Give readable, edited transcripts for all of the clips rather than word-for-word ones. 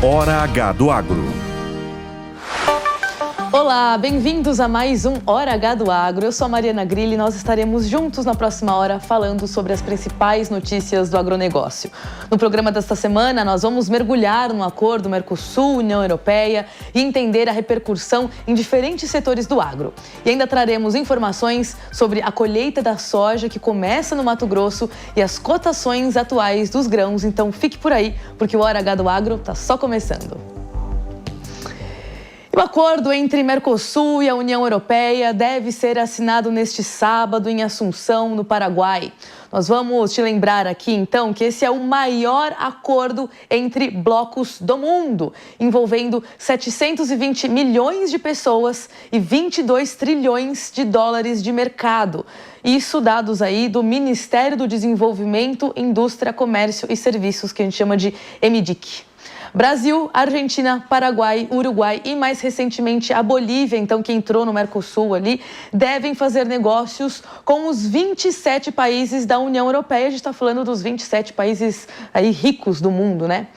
Hora H do Agro. Olá, bem-vindos a mais um Hora H do Agro. Eu sou a Mariana Grilli e nós estaremos juntos na próxima hora falando sobre as principais notícias do agronegócio. No programa desta semana, nós vamos mergulhar no acordo Mercosul-União Europeia e entender a repercussão em diferentes setores do agro. E ainda traremos informações sobre a colheita da soja que começa no Mato Grosso e as cotações atuais dos grãos. Então fique por aí, porque o Hora H do Agro está só começando. O acordo entre Mercosul e a União Europeia deve ser assinado neste sábado em Assunção, no Paraguai. Nós vamos te lembrar aqui, então, que esse é o maior acordo entre blocos do mundo, envolvendo 720 milhões de pessoas e 22 trilhões de dólares de mercado. Isso dados aí do Ministério do Desenvolvimento, Indústria, Comércio e Serviços, que a gente chama de MDIC. Brasil, Argentina, Paraguai, Uruguai e mais recentemente a Bolívia, então que entrou no Mercosul ali, devem fazer negócios com os 27 países da União Europeia. A gente está falando dos 27 países aí ricos do mundo, né?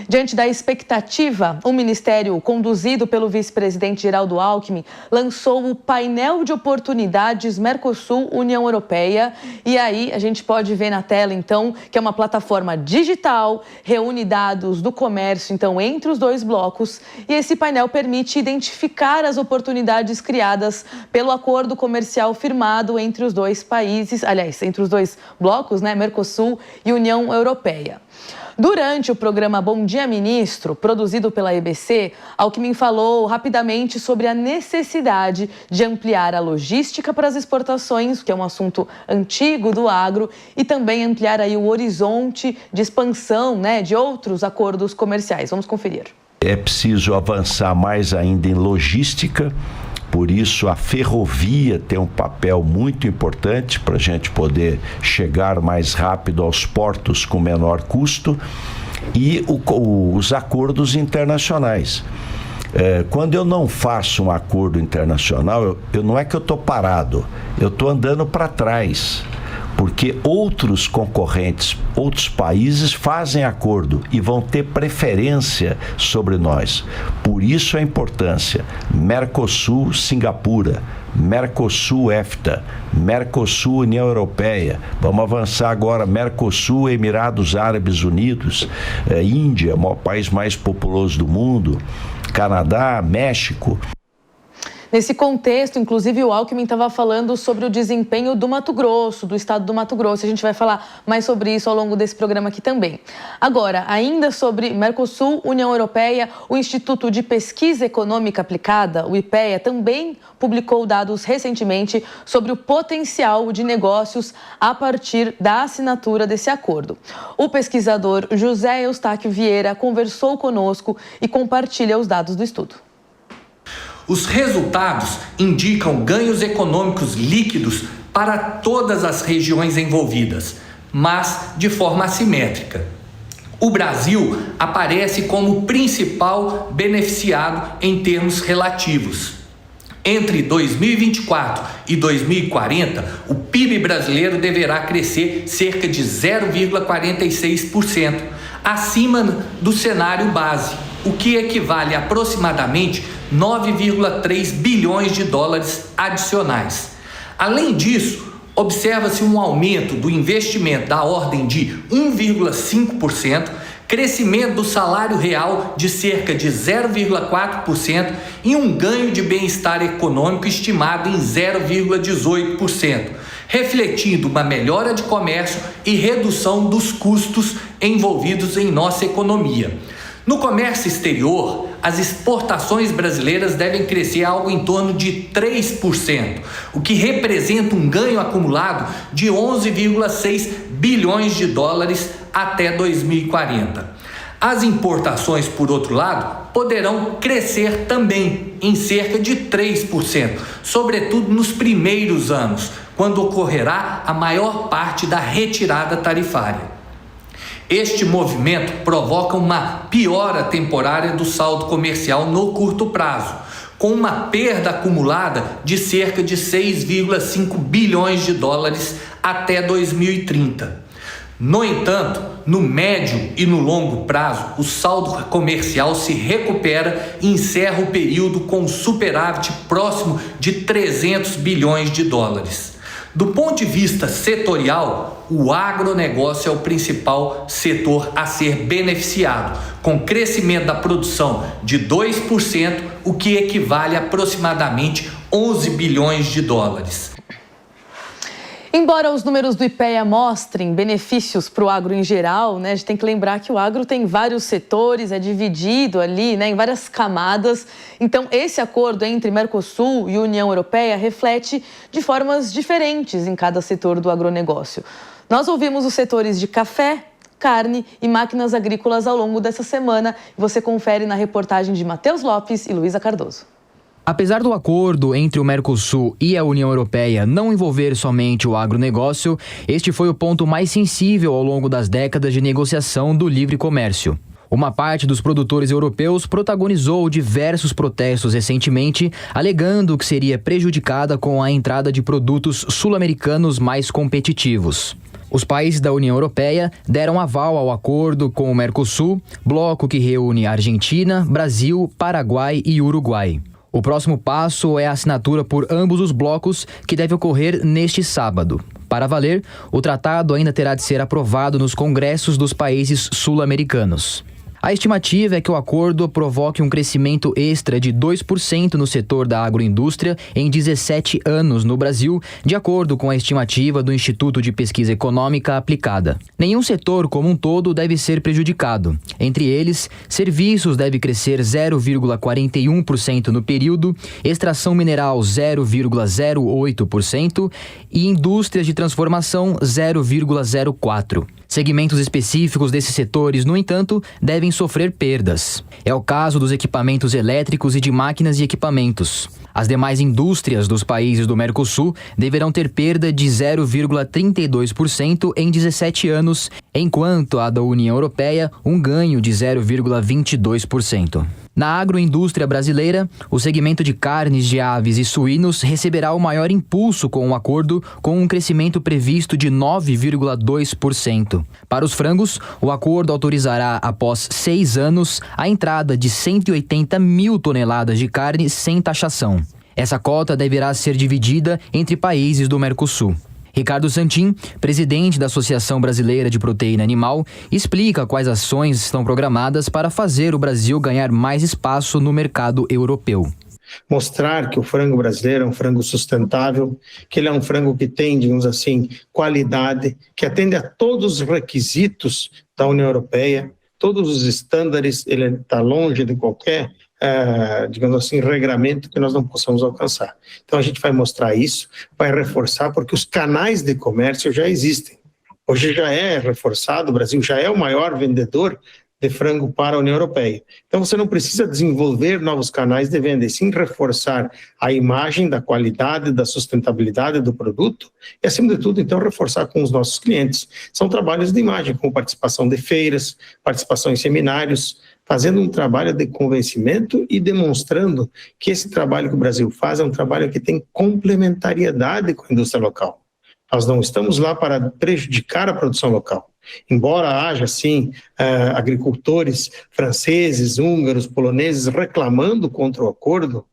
Diante da expectativa, o ministério conduzido pelo vice-presidente Geraldo Alckmin lançou o painel de oportunidades Mercosul-União Europeia. E aí a gente pode ver na tela então que é uma plataforma digital, reúne dados do comércio então entre os dois blocos, e esse painel permite identificar as oportunidades criadas pelo acordo comercial firmado entre os dois países, aliás, entre os dois blocos, né, Mercosul e União Europeia. Durante o programa Bom Dia Ministro, produzido pela EBC, Alckmin falou rapidamente sobre a necessidade de ampliar a logística para as exportações, que é um assunto antigo do agro, e também ampliar aí o horizonte de expansão, né, de outros acordos comerciais. Vamos conferir. É preciso avançar mais ainda em logística. Por isso, a ferrovia tem um papel muito importante para a gente poder chegar mais rápido aos portos com menor custo, e os acordos internacionais. Quando eu não faço um acordo internacional, não é que eu estou parado, eu estou andando para trás. Porque outros concorrentes, outros países fazem acordo e vão ter preferência sobre nós. Por isso a importância. Mercosul, Singapura, Mercosul, EFTA, Mercosul, União Europeia. Vamos avançar agora, Mercosul, Emirados Árabes Unidos, Índia, o maior país mais populoso do mundo, Canadá, México. Nesse contexto, inclusive, o Alckmin estava falando sobre o desempenho do Mato Grosso, do estado do Mato Grosso. A gente vai falar mais sobre isso ao longo desse programa aqui também. Agora, ainda sobre Mercosul, União Europeia, o Instituto de Pesquisa Econômica Aplicada, o IPEA, também publicou dados recentemente sobre o potencial de negócios a partir da assinatura desse acordo. O pesquisador José Eustáquio Vieira conversou conosco e compartilha os dados do estudo. Os resultados indicam ganhos econômicos líquidos para todas as regiões envolvidas, mas de forma assimétrica. O Brasil aparece como o principal beneficiado em termos relativos. Entre 2024 e 2040, o PIB brasileiro deverá crescer cerca de 0,46%, acima do cenário base, o que equivale a aproximadamente 9,3 bilhões de dólares adicionais. Além disso, observa-se um aumento do investimento da ordem de 1,5%, crescimento do salário real de cerca de 0,4% e um ganho de bem-estar econômico estimado em 0,18%, refletindo uma melhora de comércio e redução dos custos envolvidos em nossa economia. No comércio exterior, as exportações brasileiras devem crescer algo em torno de 3%, o que representa um ganho acumulado de 11,6 bilhões de dólares até 2040. As importações, por outro lado, poderão crescer também em cerca de 3%, sobretudo nos primeiros anos, quando ocorrerá a maior parte da retirada tarifária. Este movimento provoca uma piora temporária do saldo comercial no curto prazo, com uma perda acumulada de cerca de 6,5 bilhões de dólares até 2030. No entanto, no médio e no longo prazo, o saldo comercial se recupera e encerra o período com um superávit próximo de 300 bilhões de dólares. Do ponto de vista setorial, o agronegócio é o principal setor a ser beneficiado, com crescimento da produção de 2%, o que equivale a aproximadamente 11 bilhões de dólares. Embora os números do IPEA mostrem benefícios para o agro em geral, né, a gente tem que lembrar que o agro tem vários setores, é dividido ali, né, em várias camadas. Então, esse acordo entre Mercosul e União Europeia reflete de formas diferentes em cada setor do agronegócio. Nós ouvimos os setores de café, carne e máquinas agrícolas ao longo dessa semana. Você confere na reportagem de Matheus Lopes e Luísa Cardoso. Apesar do acordo entre o Mercosul e a União Europeia não envolver somente o agronegócio, este foi o ponto mais sensível ao longo das décadas de negociação do livre comércio. Uma parte dos produtores europeus protagonizou diversos protestos recentemente, alegando que seria prejudicada com a entrada de produtos sul-americanos mais competitivos. Os países da União Europeia deram aval ao acordo com o Mercosul, bloco que reúne Argentina, Brasil, Paraguai e Uruguai. O próximo passo é a assinatura por ambos os blocos, que deve ocorrer neste sábado. Para valer, o tratado ainda terá de ser aprovado nos congressos dos países sul-americanos. A estimativa é que o acordo provoque um crescimento extra de 2% no setor da agroindústria em 17 anos no Brasil, de acordo com a estimativa do Instituto de Pesquisa Econômica Aplicada. Nenhum setor como um todo deve ser prejudicado. Entre eles, serviços deve crescer 0,41% no período, extração mineral 0,08% e indústrias de transformação 0,04%. Segmentos específicos desses setores, no entanto, devem sofrer perdas. É o caso dos equipamentos elétricos e de máquinas e equipamentos. As demais indústrias dos países do Mercosul deverão ter perda de 0,32% em 17 anos, enquanto a da União Europeia um ganho de 0,22%. Na agroindústria brasileira, o segmento de carnes de aves e suínos receberá o maior impulso com o acordo, com um crescimento previsto de 9,2%. Para os frangos, o acordo autorizará, após 6 anos, a entrada de 180 mil toneladas de carne sem taxação. Essa cota deverá ser dividida entre países do Mercosul. Ricardo Santin, presidente da Associação Brasileira de Proteína Animal, explica quais ações estão programadas para fazer o Brasil ganhar mais espaço no mercado europeu. Mostrar que o frango brasileiro é um frango sustentável, que ele é um frango que tem, digamos assim, qualidade, que atende a todos os requisitos da União Europeia, todos os estándares, ele está longe de qualquer digamos assim, regramento que nós não possamos alcançar. Então a gente vai mostrar isso, vai reforçar, porque os canais de comércio já existem. Hoje já é reforçado, o Brasil já é o maior vendedor de frango para a União Europeia. Então você não precisa desenvolver novos canais de venda, e sim reforçar a imagem da qualidade, da sustentabilidade do produto e, acima de tudo, então, reforçar com os nossos clientes. São trabalhos de imagem, como participação de feiras, participação em seminários, fazendo um trabalho de convencimento e demonstrando que esse trabalho que o Brasil faz é um trabalho que tem complementariedade com a indústria local. Nós não estamos lá para prejudicar a produção local. Embora haja, sim, agricultores franceses, húngaros, poloneses reclamando contra o acordo,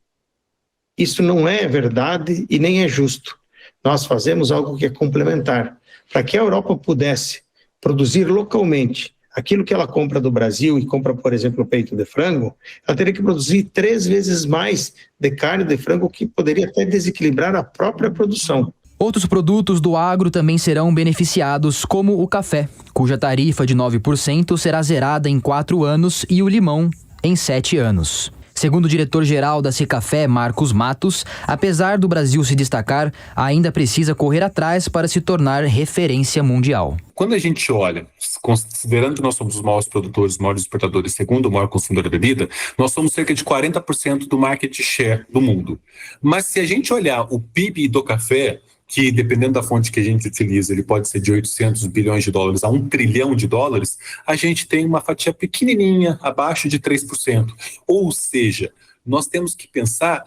isso não é verdade e nem é justo. Nós fazemos algo que é complementar. Para que a Europa pudesse produzir localmente aquilo que ela compra do Brasil e compra, por exemplo, o peito de frango, ela teria que produzir 3 vezes mais de carne de frango, que poderia até desequilibrar a própria produção. Outros produtos do agro também serão beneficiados, como o café, cuja tarifa de 9% será zerada em 4 anos, e o limão em 7 anos. Segundo o diretor-geral da Secafé, Marcos Matos, apesar do Brasil se destacar, ainda precisa correr atrás para se tornar referência mundial. Quando a gente olha, considerando que nós somos os maiores produtores, os maiores exportadores, segundo o maior consumidor da bebida, nós somos cerca de 40% do market share do mundo. Mas se a gente olhar o PIB do café, que dependendo da fonte que a gente utiliza, ele pode ser de 800 bilhões de dólares a 1 trilhão de dólares, a gente tem uma fatia pequenininha, abaixo de 3%. Ou seja, nós temos que pensar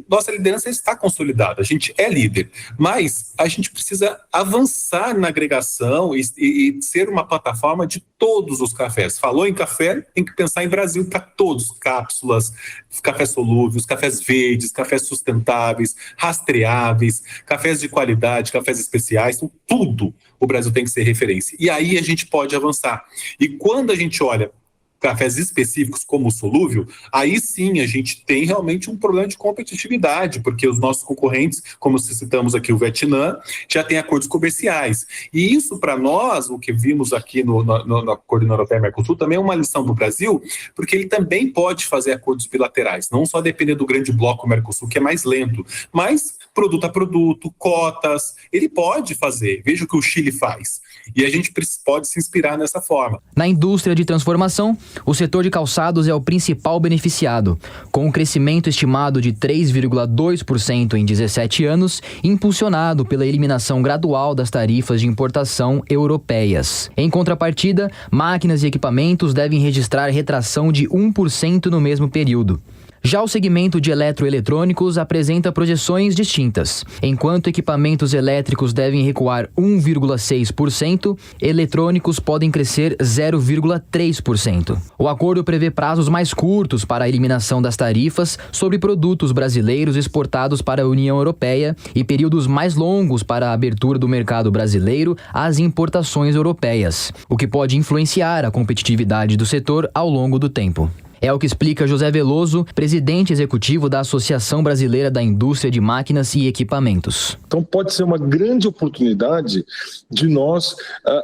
nossa liderança está consolidada, a gente é líder, mas a gente precisa avançar na agregação e ser uma plataforma de todos os cafés. Falou em café, tem que pensar em Brasil para todos, cápsulas, cafés solúveis, cafés verdes, cafés sustentáveis, rastreáveis, cafés de qualidade, cafés especiais, então, tudo o Brasil tem que ser referência. E aí a gente pode avançar. E quando a gente olha cafés específicos como o solúvel, aí sim a gente tem realmente um problema de competitividade, porque os nossos concorrentes, como citamos aqui o Vietnã, já tem acordos comerciais. E isso para nós, o que vimos aqui no Acordo Europeia Mercosul, também é uma lição para o Brasil, porque ele também pode fazer acordos bilaterais, não só depender do grande bloco Mercosul, que é mais lento, mas produto a produto, cotas, ele pode fazer. Veja o que o Chile faz. E a gente pode se inspirar nessa forma. Na indústria de transformação, o setor de calçados é o principal beneficiado, com um crescimento estimado de 3,2% em 17 anos, impulsionado pela eliminação gradual das tarifas de importação europeias. Em contrapartida, máquinas e equipamentos devem registrar retração de 1% no mesmo período. Já o segmento de eletroeletrônicos apresenta projeções distintas. Enquanto equipamentos elétricos devem recuar 1,6%, eletrônicos podem crescer 0,3%. O acordo prevê prazos mais curtos para a eliminação das tarifas sobre produtos brasileiros exportados para a União Europeia e períodos mais longos para a abertura do mercado brasileiro às importações europeias, o que pode influenciar a competitividade do setor ao longo do tempo. É o que explica José Veloso, presidente executivo da Associação Brasileira da Indústria de Máquinas e Equipamentos. Então pode ser uma grande oportunidade de nós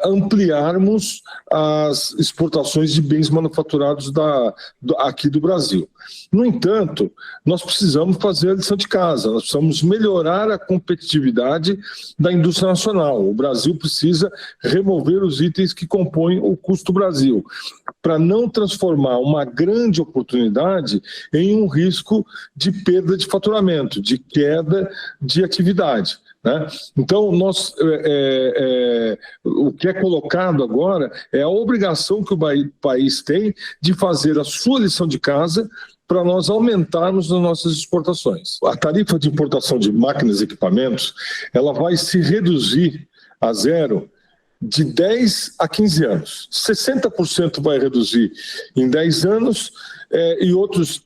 ampliarmos as exportações de bens manufaturados aqui do Brasil. No entanto, nós precisamos fazer a lição de casa, nós precisamos melhorar a competitividade da indústria nacional. O Brasil precisa remover os itens que compõem o custo Brasil, para não transformar uma grande oportunidade em um risco de perda de faturamento, de queda de atividade. Né? Então, o que é colocado agora é a obrigação que o país tem de fazer a sua lição de casa para nós aumentarmos as nossas exportações. A tarifa de importação de máquinas e equipamentos, ela vai se reduzir a zero de 10 a 15 anos. 60% vai reduzir em 10 anos e outros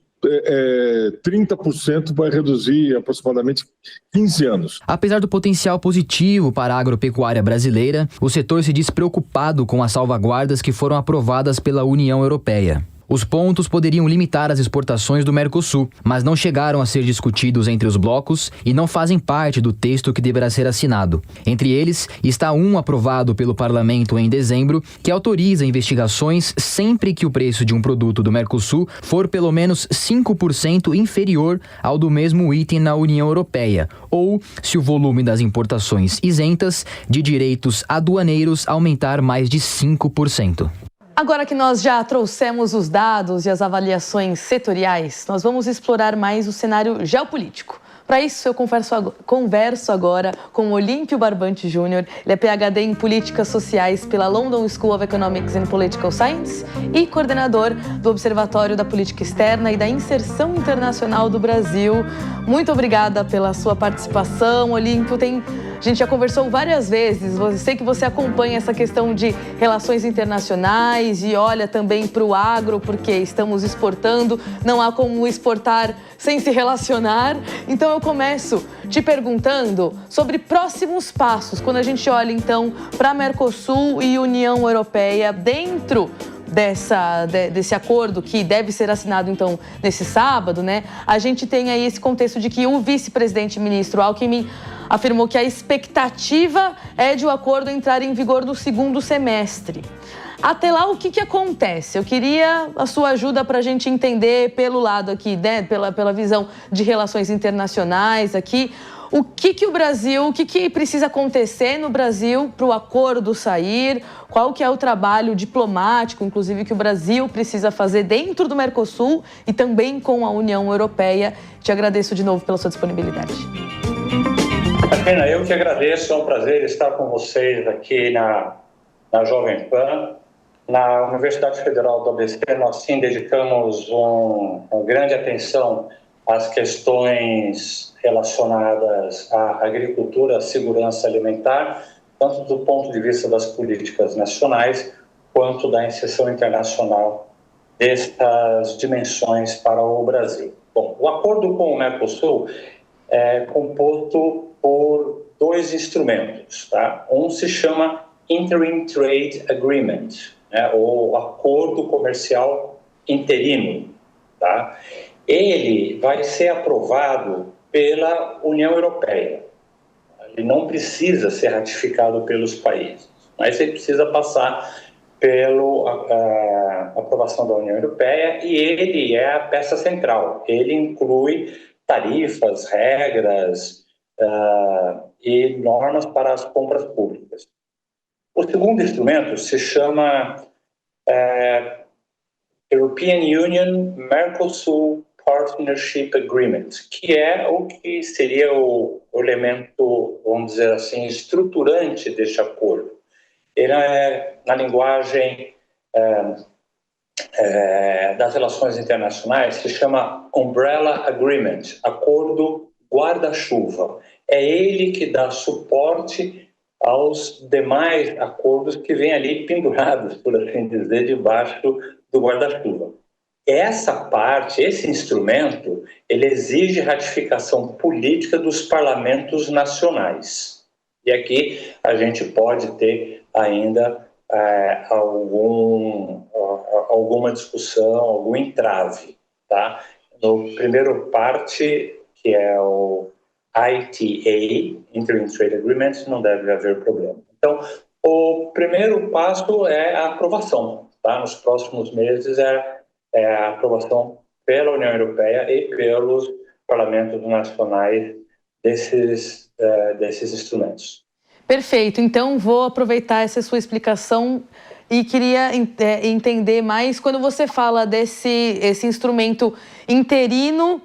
30% vai reduzir em aproximadamente 15 anos. Apesar do potencial positivo para a agropecuária brasileira, o setor se diz preocupado com as salvaguardas que foram aprovadas pela União Europeia. Os pontos poderiam limitar as exportações do Mercosul, mas não chegaram a ser discutidos entre os blocos e não fazem parte do texto que deverá ser assinado. Entre eles, está um aprovado pelo Parlamento em dezembro, que autoriza investigações sempre que o preço de um produto do Mercosul for pelo menos 5% inferior ao do mesmo item na União Europeia, ou se o volume das importações isentas de direitos aduaneiros aumentar mais de 5%. Agora que nós já trouxemos os dados e as avaliações setoriais, nós vamos explorar mais o cenário geopolítico. Para isso, eu converso agora com Olímpio Barbante Júnior. Ele é PhD em Políticas Sociais pela London School of Economics and Political Science e coordenador do Observatório da Política Externa e da Inserção Internacional do Brasil. Muito obrigada pela sua participação, Olímpio. A gente já conversou várias vezes, eu sei que você acompanha essa questão de relações internacionais e olha também para o agro, porque estamos exportando, não há como exportar sem se relacionar. Então eu começo te perguntando sobre próximos passos, quando a gente olha então para Mercosul e União Europeia dentro desse acordo que deve ser assinado, então, nesse sábado, né? A gente tem aí esse contexto de que o vice-presidente ministro Alckmin afirmou que a expectativa é de o acordo entrar em vigor no segundo semestre. Até lá, o que acontece? Eu queria a sua ajuda para a gente entender pelo lado aqui, né? pela visão de relações internacionais aqui, o que precisa acontecer no Brasil para o acordo sair, qual que é o trabalho diplomático, inclusive, que o Brasil precisa fazer dentro do Mercosul e também com a União Europeia. Te agradeço de novo pela sua disponibilidade. Pena, eu que agradeço, é um prazer estar com vocês aqui na Jovem Pan. Na Universidade Federal do ABC, nós sim dedicamos uma grande atenção as questões relacionadas à agricultura, à segurança alimentar, tanto do ponto de vista das políticas nacionais, quanto da inserção internacional dessas dimensões para o Brasil. Bom, o acordo com o Mercosul é composto por 2 instrumentos, tá? Um se chama Interim Trade Agreement, né? Ou Acordo Comercial Interino, tá? Ele vai ser aprovado pela União Europeia. Ele não precisa ser ratificado pelos países, mas ele precisa passar pela aprovação da União Europeia e ele é a peça central. Ele inclui tarifas, regras e normas para as compras públicas. O segundo instrumento se chama European Union Mercosur Partnership Agreement, que é o que seria o elemento, vamos dizer assim, estruturante deste acordo. Ele é, na linguagem das relações internacionais, se chama Umbrella Agreement, acordo guarda-chuva. É ele que dá suporte aos demais acordos que vêm ali pendurados, por assim dizer, debaixo do guarda-chuva. Essa parte, esse instrumento, ele exige ratificação política dos parlamentos nacionais. E aqui a gente pode ter ainda alguma discussão, algum entrave, tá? No primeiro parte, que é o ITA, Interim Trade Agreement, não deve haver problema. Então, o primeiro passo é a aprovação, tá? Nos próximos meses é a aprovação pela União Europeia e pelos parlamentos nacionais desses instrumentos. Perfeito. Então, vou aproveitar essa sua explicação e queria entender mais. Quando você fala esse instrumento interino,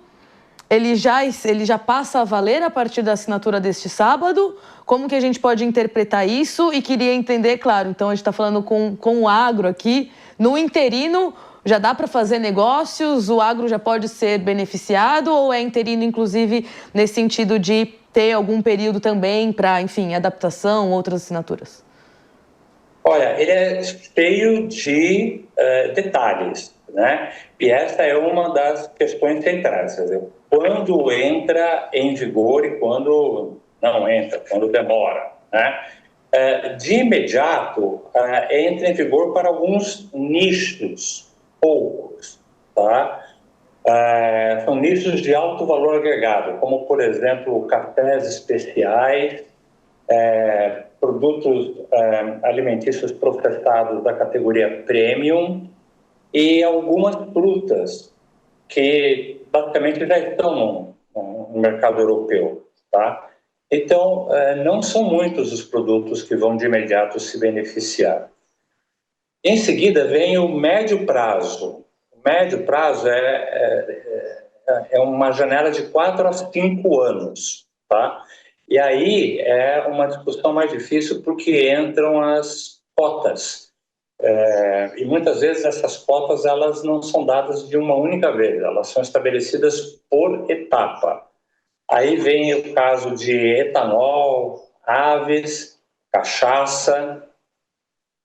ele já passa a valer a partir da assinatura deste sábado? Como que a gente pode interpretar isso? E queria entender, claro, então a gente está falando com o agro aqui, no interino, já dá para fazer negócios? O agro já pode ser beneficiado ou é interino, inclusive, nesse sentido de ter algum período também para, enfim, adaptação, outras assinaturas? Olha, ele é cheio de detalhes, né? E essa é uma das questões centrais, quer dizer, quando entra em vigor e quando não entra, quando demora, né? De imediato, entra em vigor para alguns nichos, poucos, tá? São nichos de alto valor agregado, como, por exemplo, cafés especiais, produtos alimentícios processados da categoria premium e algumas frutas que basicamente já estão no mercado europeu, tá? Então, não são muitos os produtos que vão de imediato se beneficiar. Em seguida, vem o médio prazo. O médio prazo é uma janela de 4 a 5 anos, tá? E aí é uma discussão mais difícil porque entram as cotas. E muitas vezes essas cotas elas não são dadas de uma única vez, elas são estabelecidas por etapa. Aí vem o caso de etanol, aves, cachaça,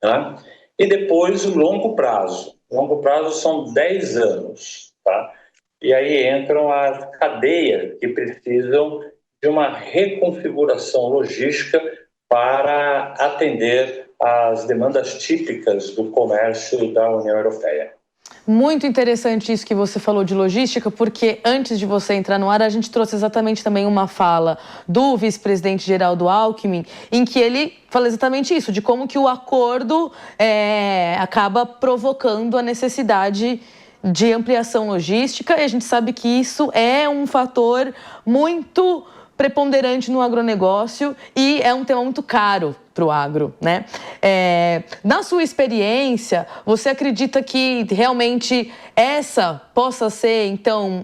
né? E depois o longo prazo. O longo prazo são 10 anos, tá? E aí entram as cadeias que precisam de uma reconfiguração logística para atender às demandas típicas do comércio da União Europeia. Muito interessante isso que você falou de logística, porque antes de você entrar no ar, a gente trouxe exatamente também uma fala do vice-presidente Geraldo Alckmin, em que ele fala exatamente isso, de como que o acordo acaba provocando a necessidade de ampliação logística, e a gente sabe que isso é um fator muito preponderante no agronegócio e é um tema muito caro para o agro, né? Na sua experiência, você acredita que realmente essa possa ser, então,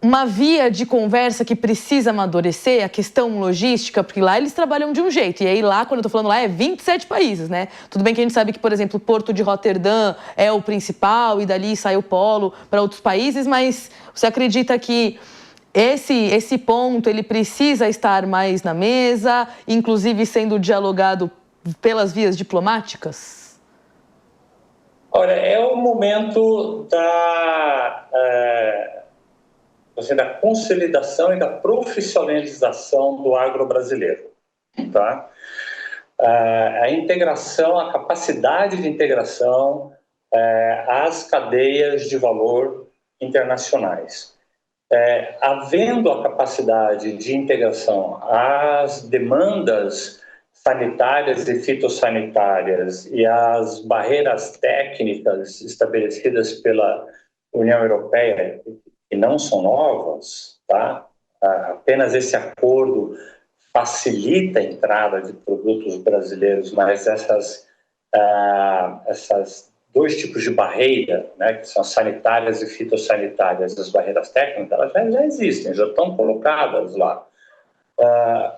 uma via de conversa que precisa amadurecer, a questão logística, porque lá eles trabalham de um jeito, e aí lá, quando eu tô falando lá, é 27 países, né? Tudo bem que a gente sabe que, por exemplo, o Porto de Roterdã é o principal, e dali sai o polo para outros países, mas você acredita que esse ponto, ele precisa estar mais na mesa, inclusive sendo dialogado pelas vias diplomáticas? Olha, é o momento da consolidação e da profissionalização do agro brasileiro, tá? A integração, a capacidade de integração às cadeias de valor internacionais. Havendo a capacidade de integração às demandas sanitárias e fitossanitárias e às barreiras técnicas estabelecidas pela União Europeia, que não são novas, tá? Apenas esse acordo facilita a entrada de produtos brasileiros, mas essas dois tipos de barreira, né, que são sanitárias e fitossanitárias, as barreiras técnicas, elas já existem, já estão colocadas lá.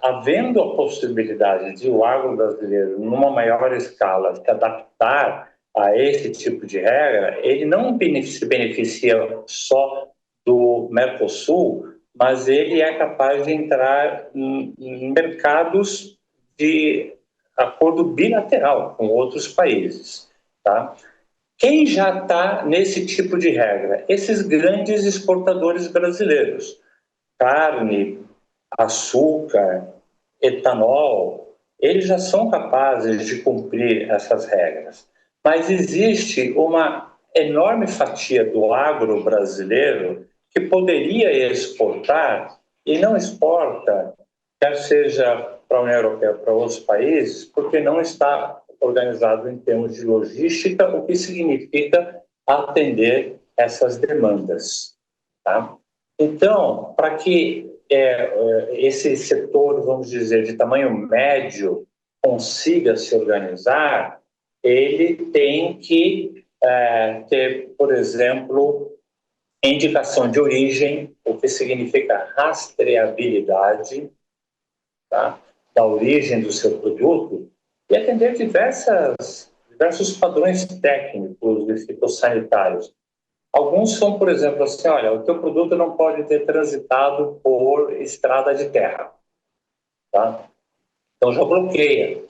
Havendo a possibilidade de o agro brasileiro, numa maior escala, se adaptar a esse tipo de regra, ele não se beneficia só do Mercosul, mas ele é capaz de entrar em mercados de acordo bilateral com outros países, tá? Quem já está nesse tipo de regra? Esses grandes exportadores brasileiros. Carne, açúcar, etanol, eles já são capazes de cumprir essas regras. Mas existe uma enorme fatia do agro brasileiro que poderia exportar e não exporta, quer seja para a União Europeia ou para outros países, porque não está organizado em termos de logística, o que significa atender essas demandas, tá? Então, para que esse setor, vamos dizer, de tamanho médio consiga se organizar, ele tem que ter, por exemplo, indicação de origem, o que significa rastreabilidade, tá, da origem do seu produto, e atender diversos padrões técnicos e fitossanitários. Alguns são, por exemplo, assim, olha, o teu produto não pode ter transitado por estrada de terra, tá? Então já bloqueia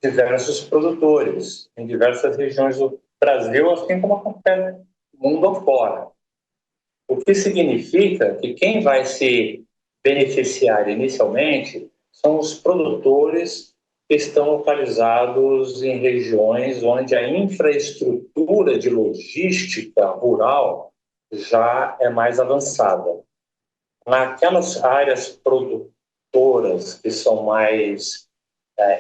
diversos produtores em diversas regiões do Brasil, assim como qualquer mundo afora. O que significa que quem vai se beneficiar inicialmente são os produtores que estão localizados em regiões onde a infraestrutura de logística rural já é mais avançada. Naquelas áreas produtoras que são mais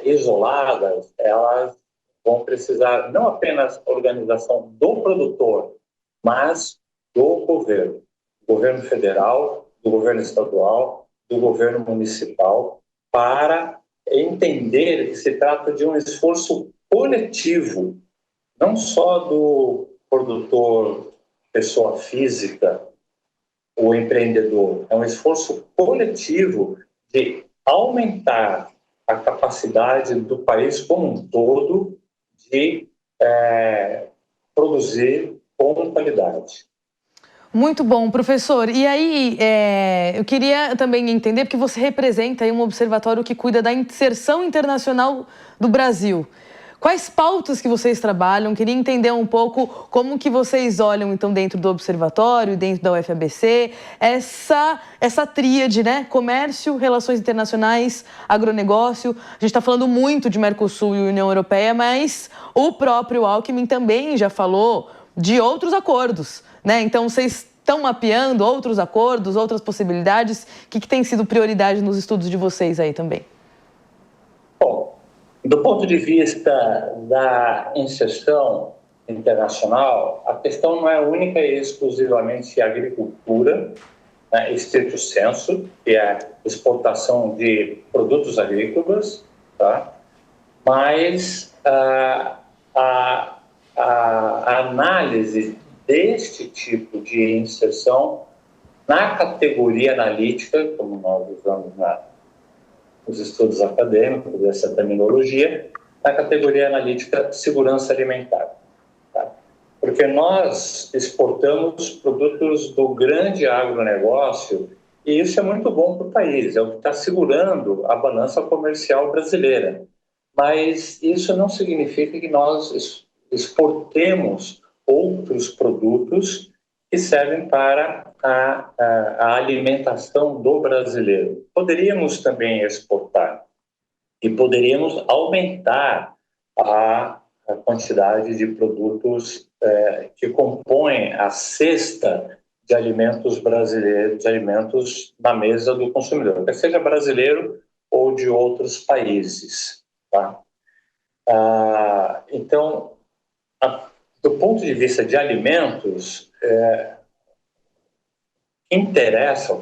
isoladas, elas vão precisar não apenas da organização do produtor, mas do governo federal, do governo estadual, do governo municipal, para entender que se trata de um esforço coletivo, não só do produtor, pessoa física, o empreendedor, é um esforço coletivo de aumentar a capacidade do país como um todo de produzir com qualidade. Muito bom, professor. E aí, eu queria também entender, porque você representa aí um observatório que cuida da inserção internacional do Brasil. Quais pautas que vocês trabalham? Queria entender um pouco como que vocês olham, então, dentro do observatório, dentro da UFABC, essa tríade, né? Comércio, relações internacionais, agronegócio. A gente está falando muito de Mercosul e União Europeia, mas o próprio Alckmin também já falou de outros acordos, né? Então, vocês estão mapeando outros acordos, outras possibilidades? O que tem sido prioridade nos estudos de vocês aí também? Bom, do ponto de vista da inserção internacional, a questão não é única e exclusivamente a agricultura, né, estrito sensu, que é a exportação de produtos agrícolas, tá? Mas a análise deste tipo de inserção na categoria analítica, como nós usamos nos estudos acadêmicos, dessa terminologia, na categoria analítica segurança alimentar. Tá? Porque nós exportamos produtos do grande agronegócio e isso é muito bom para o país, é o que está segurando a balança comercial brasileira. Mas isso não significa que nós exportemos outros produtos que servem para a alimentação do brasileiro. Poderíamos também exportar e poderíamos aumentar a quantidade de produtos que compõem a cesta de alimentos brasileiros, de alimentos na mesa do consumidor, quer seja brasileiro ou de outros países. Tá? Então, do ponto de vista de alimentos, interessa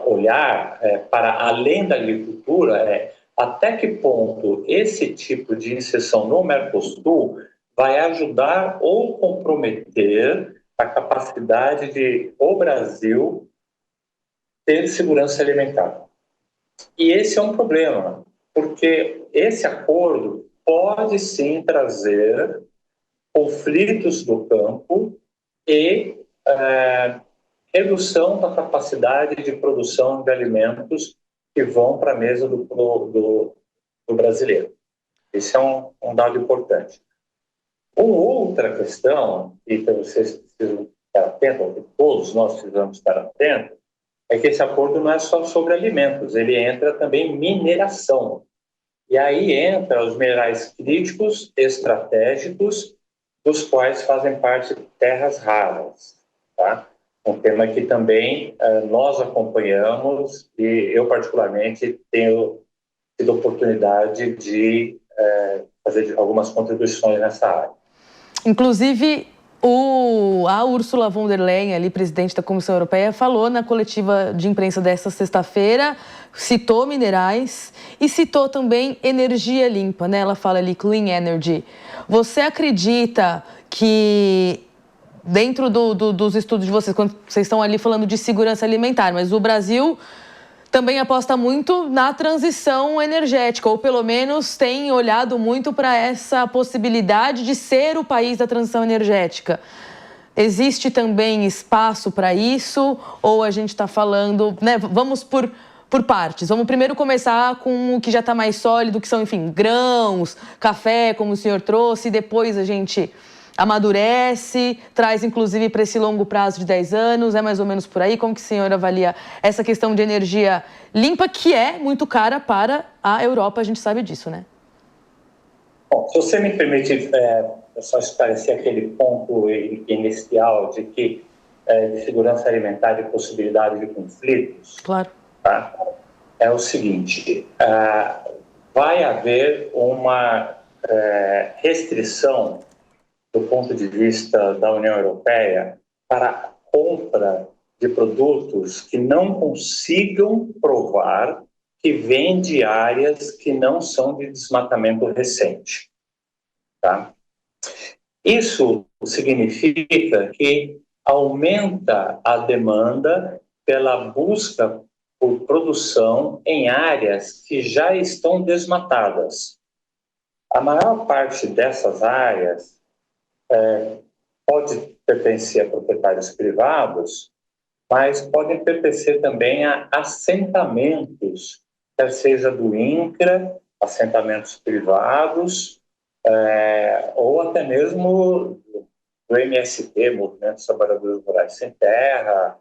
olhar para além da agricultura até que ponto esse tipo de inserção no Mercosul vai ajudar ou comprometer a capacidade de o Brasil ter segurança alimentar. E esse é um problema, porque esse acordo pode sim trazer conflitos do campo e redução da capacidade de produção de alimentos que vão para a mesa do brasileiro. Esse é um dado importante. Uma outra questão, e que vocês precisam estar atentos, que todos nós precisamos estar atentos, é que esse acordo não é só sobre alimentos, ele entra também em mineração. E aí entra os minerais críticos, estratégicos, dos quais fazem parte terras raras. Tá? Um tema que também nós acompanhamos e eu, particularmente, tenho tido oportunidade de fazer algumas contribuições nessa área. Inclusive, a Ursula von der Leyen, ali, presidente da Comissão Europeia, falou na coletiva de imprensa desta sexta-feira, citou minerais e citou também energia limpa, né? Ela fala ali, clean energy. Você acredita que, dentro dos estudos de vocês, quando vocês estão ali falando de segurança alimentar, mas o Brasil também aposta muito na transição energética, ou pelo menos tem olhado muito para essa possibilidade de ser o país da transição energética. Existe também espaço para isso, ou a gente está falando, né? Vamos por partes. Vamos primeiro começar com o que já está mais sólido, que são, enfim, grãos, café, como o senhor trouxe, e depois a gente amadurece, traz inclusive para esse longo prazo de 10 anos, é mais ou menos por aí. Como que o senhor avalia essa questão de energia limpa, que é muito cara para a Europa, a gente sabe disso, né? Bom, se você me permite só esclarecer aquele ponto inicial de que de segurança alimentar e possibilidade de conflitos. Claro. Tá? É o seguinte, vai haver uma restrição do ponto de vista da União Europeia para a compra de produtos que não consigam provar que vêm de áreas que não são de desmatamento recente. Tá? Isso significa que aumenta a demanda pela busca por produção em áreas que já estão desmatadas. A maior parte dessas áreas pode pertencer a proprietários privados, mas podem pertencer também a assentamentos, quer seja do INCRA, assentamentos privados, ou até mesmo do MST, Movimento dos Trabalhadores Rurais Sem Terra,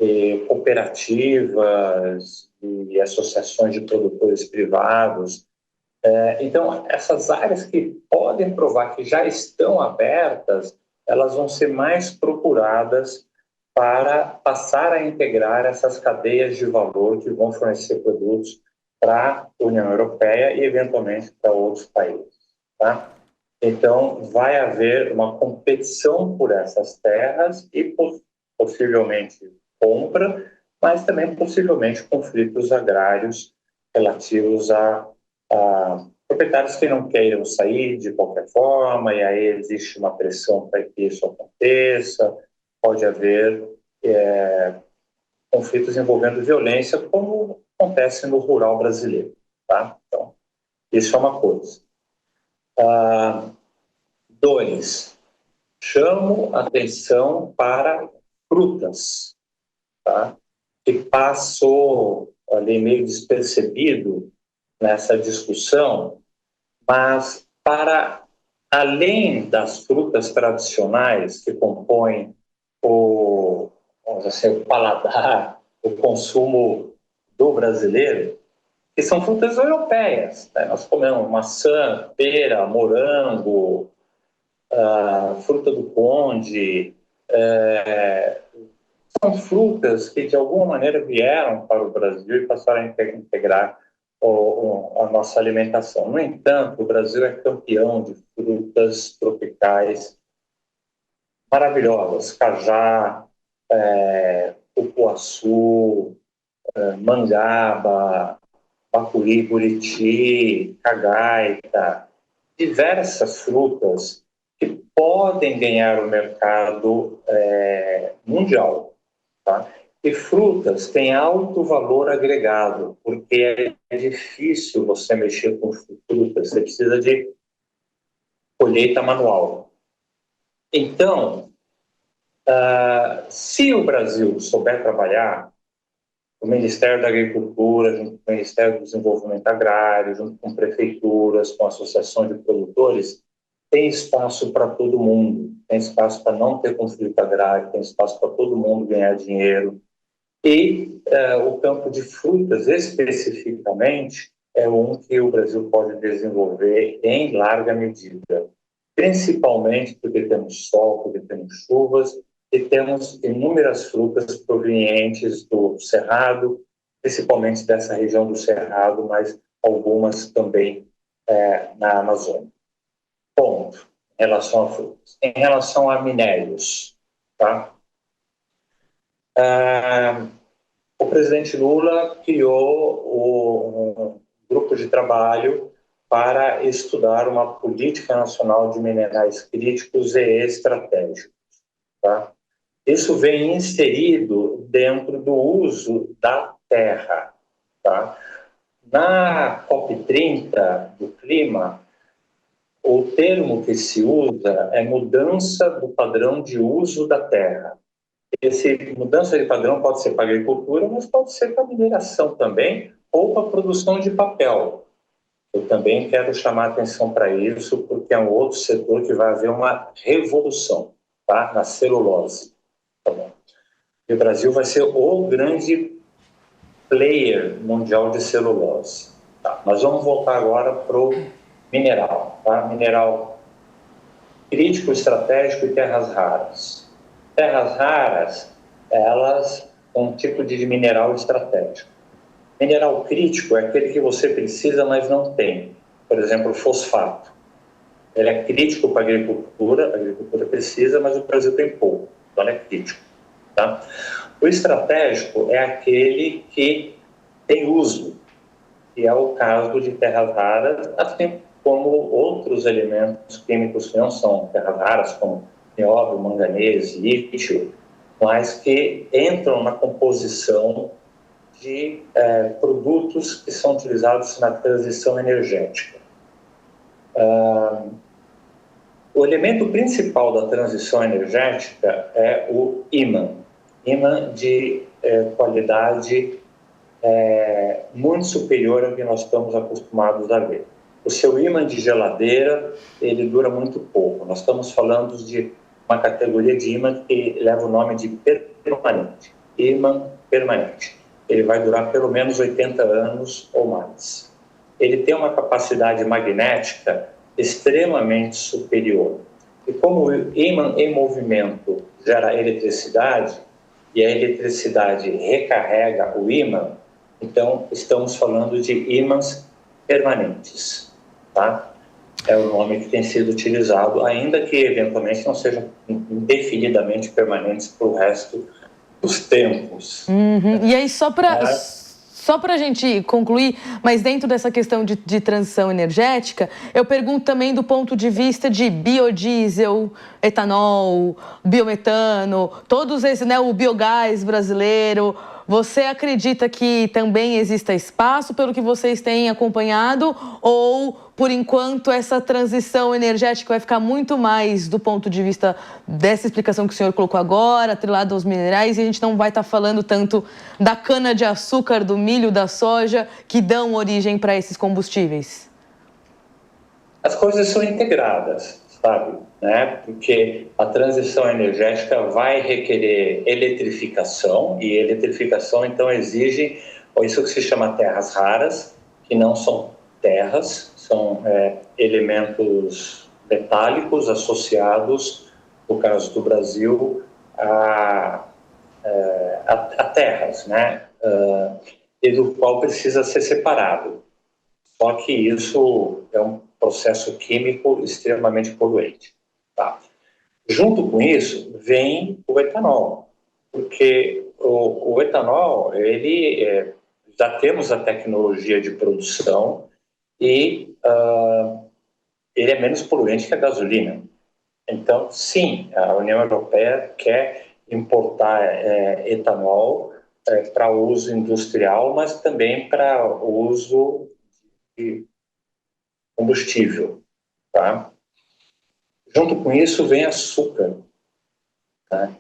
e cooperativas e associações de produtores privados. Então, essas áreas que podem provar que já estão abertas, elas vão ser mais procuradas para passar a integrar essas cadeias de valor que vão fornecer produtos para a União Europeia e, eventualmente, para outros países. Tá? Então, vai haver uma competição por essas terras e, possivelmente, compra, mas também, possivelmente, conflitos agrários relativos a proprietários que não queiram sair de qualquer forma, e aí existe uma pressão para que isso aconteça. Pode haver conflitos envolvendo violência, como acontece no rural brasileiro. Tá? Então, isso é uma coisa. 2. Chamo atenção para frutas, tá? Que passou ali meio despercebido nessa discussão, mas para além das frutas tradicionais que compõem o paladar, o consumo do brasileiro, que são frutas europeias, né? Nós comemos maçã, pera, morango, fruta do conde, são frutas que de alguma maneira vieram para o Brasil e passaram a integrar a nossa alimentação. No entanto, o Brasil é campeão de frutas tropicais maravilhosas: cajá, cupuaçu, mangaba, bacuri, buriti, cagaita, diversas frutas que podem ganhar o mercado mundial. Tá? E frutas têm alto valor agregado, porque é difícil você mexer com frutas, você precisa de colheita manual. Então, se o Brasil souber trabalhar, o Ministério da Agricultura, junto com o Ministério do Desenvolvimento Agrário, junto com prefeituras, com associações de produtores, tem espaço para todo mundo, tem espaço para não ter conflito agrário, tem espaço para todo mundo ganhar dinheiro. E o campo de frutas, especificamente, é um que o Brasil pode desenvolver em larga medida, principalmente porque temos sol, porque temos chuvas, e temos inúmeras frutas provenientes do Cerrado, principalmente dessa região do Cerrado, mas algumas também na Amazônia. Ponto. Em relação a frutas. Em relação a minérios, tá? O presidente Lula criou um grupo de trabalho para estudar uma política nacional de minerais críticos e estratégicos. Tá? Isso vem inserido dentro do uso da terra. Tá? Na COP30 do clima, o termo que se usa é mudança do padrão de uso da terra. Essa mudança de padrão pode ser para a agricultura, mas pode ser para a mineração também, ou para a produção de papel. Eu também quero chamar a atenção para isso, porque é um outro setor que vai haver uma revolução, tá? Na celulose. Tá bom? E o Brasil vai ser o grande player mundial de celulose. Tá? Nós vamos voltar agora para o mineral. Tá? Mineral crítico, estratégico e terras raras. Terras raras, elas são um tipo de mineral estratégico. Mineral crítico é aquele que você precisa, mas não tem. Por exemplo, fosfato. Ele é crítico para a agricultura precisa, mas o Brasil tem pouco, então ele é crítico. Tá? O estratégico é aquele que tem uso, e é o caso de terras raras, assim como outros elementos químicos que não são terras raras, como nióbio, manganês, lítio, mas que entram na composição de produtos que são utilizados na transição energética. O elemento principal da transição energética é o ímã de qualidade muito superior ao que nós estamos acostumados a ver. O seu ímã de geladeira, ele dura muito pouco. Nós estamos falando de uma categoria de ímã que leva o nome de permanente, ímã permanente. Ele vai durar pelo menos 80 anos ou mais. Ele tem uma capacidade magnética extremamente superior. E como o ímã em movimento gera eletricidade, e a eletricidade recarrega o ímã, então estamos falando de ímãs permanentes. Tá? É o nome que tem sido utilizado, ainda que eventualmente não sejam indefinidamente permanentes para o resto dos tempos. E aí, só para a gente concluir, mas dentro dessa questão de transição energética, eu pergunto também do ponto de vista de biodiesel, etanol, biometano, todos esses, né, o biogás brasileiro. Você acredita que também exista espaço pelo que vocês têm acompanhado ou, por enquanto, essa transição energética vai ficar muito mais do ponto de vista dessa explicação que o senhor colocou agora, atrelado aos minerais, e a gente não vai estar falando tanto da cana-de-açúcar, do milho, da soja, que dão origem para esses combustíveis? As coisas são integradas, sabe? Né? Porque a transição energética vai requerer eletrificação, e eletrificação, então, exige isso que se chama terras raras, que não são terras, são elementos metálicos associados, no caso do Brasil, a terras, né? E do qual precisa ser separado. Só que isso é um processo químico extremamente poluente. Tá? Junto com isso, vem o etanol, porque o etanol, já temos a tecnologia de produção e ele é menos poluente que a gasolina. Então, sim, a União Europeia quer importar etanol para uso industrial, mas também para uso de combustível. Tá? Junto com isso vem açúcar. Tá?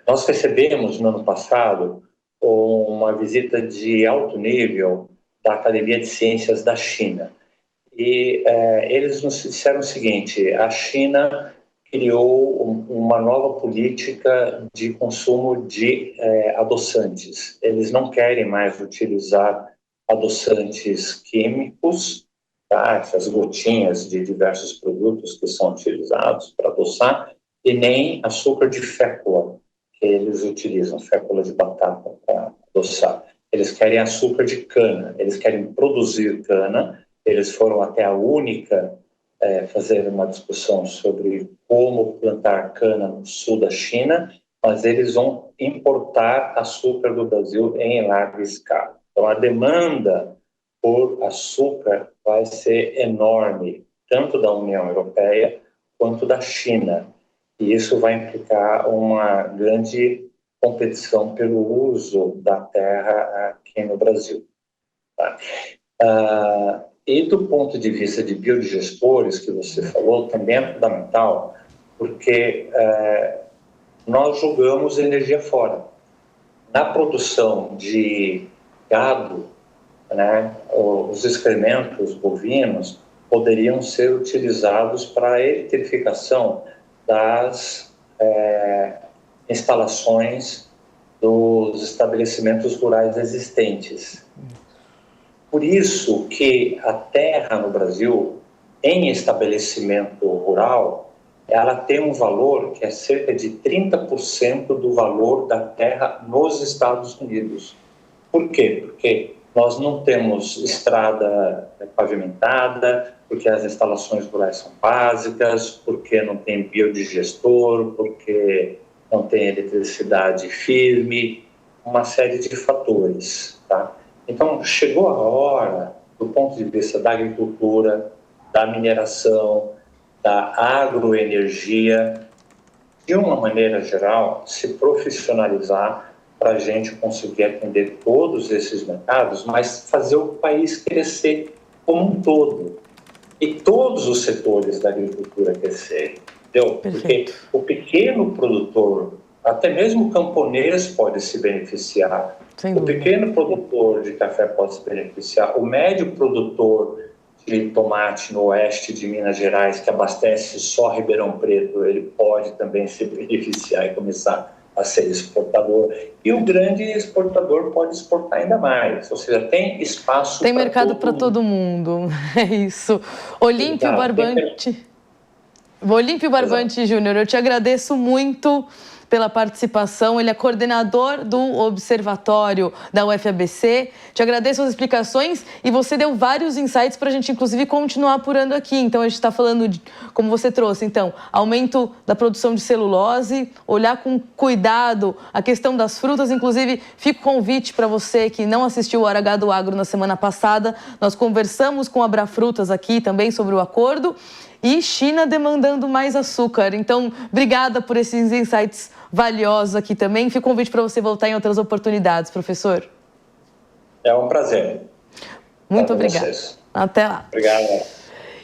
Nós recebemos no ano passado uma visita de alto nível da Academia de Ciências da China. E eles nos disseram o seguinte: a China criou uma nova política de consumo de adoçantes. Eles não querem mais utilizar adoçantes químicos, tá? Essas gotinhas de diversos produtos que são utilizados para adoçar, e nem açúcar de fécula, que eles utilizam, fécula de batata para adoçar. Eles querem açúcar de cana, eles querem produzir cana. Eles foram até a única fazer uma discussão sobre como plantar cana no sul da China, mas eles vão importar açúcar do Brasil em larga escala. Então, a demanda por açúcar vai ser enorme, tanto da União Europeia quanto da China. E isso vai implicar uma grande competição pelo uso da terra aqui no Brasil. Tá? E do ponto de vista de biodigestores, que você falou, também é fundamental, porque nós jogamos energia fora. Na produção de gado, né, os excrementos bovinos poderiam ser utilizados para a eletrificação das instalações dos estabelecimentos rurais existentes. Por isso que a terra no Brasil, em estabelecimento rural, ela tem um valor que é cerca de 30% do valor da terra nos Estados Unidos. Por quê? Porque nós não temos estrada pavimentada, porque as instalações rurais são básicas, porque não tem biodigestor, porque não tem eletricidade firme, uma série de fatores, tá? Então, chegou a hora, do ponto de vista da agricultura, da mineração, da agroenergia, de uma maneira geral, se profissionalizar para a gente conseguir atender todos esses mercados, mas fazer o país crescer como um todo. E todos os setores da agricultura crescerem, entendeu? Porque o pequeno produtor, até mesmo o camponês pode se beneficiar. O pequeno produtor de café pode se beneficiar. O médio produtor de tomate no oeste de Minas Gerais, que abastece só Ribeirão Preto, ele pode também se beneficiar e começar a ser exportador. E o grande exportador pode exportar ainda mais. Ou seja, tem espaço para todo mundo. Tem mercado para todo mundo. É isso. Olímpio Barbante. Olímpio Barbante Júnior, eu te agradeço muito pela participação. Ele é coordenador do Observatório da UFABC. Te agradeço as explicações e você deu vários insights para a gente, inclusive, continuar apurando aqui. Então, a gente está falando, como você trouxe, então, aumento da produção de celulose, olhar com cuidado a questão das frutas. Inclusive, fica o convite para você que não assistiu o Hora H do Agro na semana passada. Nós conversamos com a Abrafrutas aqui também sobre o acordo. e China demandando mais açúcar. Então, obrigada por esses insights valiosos aqui também. Fica o convite para você voltar em outras oportunidades, professor. É um prazer. Muito obrigada. Até lá. Obrigado.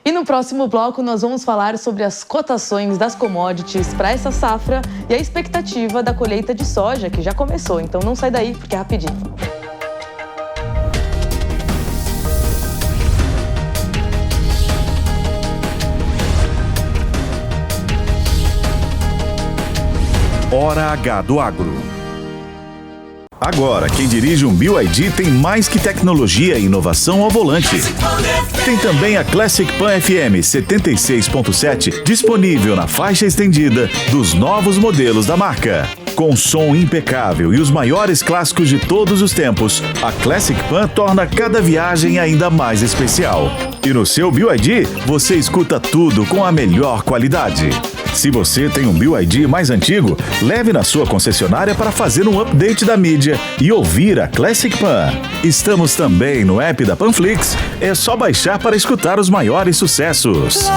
E no próximo bloco nós vamos falar sobre as cotações das commodities para essa safra e a expectativa da colheita de soja, que já começou. Então não sai daí, porque é rapidinho. Hora H do Agro. Agora, quem dirige um BYD tem mais que tecnologia e inovação ao volante. Tem também a Classic Pan FM 76.7 disponível na faixa estendida dos novos modelos da marca. Com som impecável e os maiores clássicos de todos os tempos, a Classic Pan torna cada viagem ainda mais especial. E no seu BYD, você escuta tudo com a melhor qualidade. Se você tem um BYD mais antigo, leve na sua concessionária para fazer um update da mídia e ouvir a Classic Pan. Estamos também no app da Panflix, é só baixar para escutar os maiores sucessos.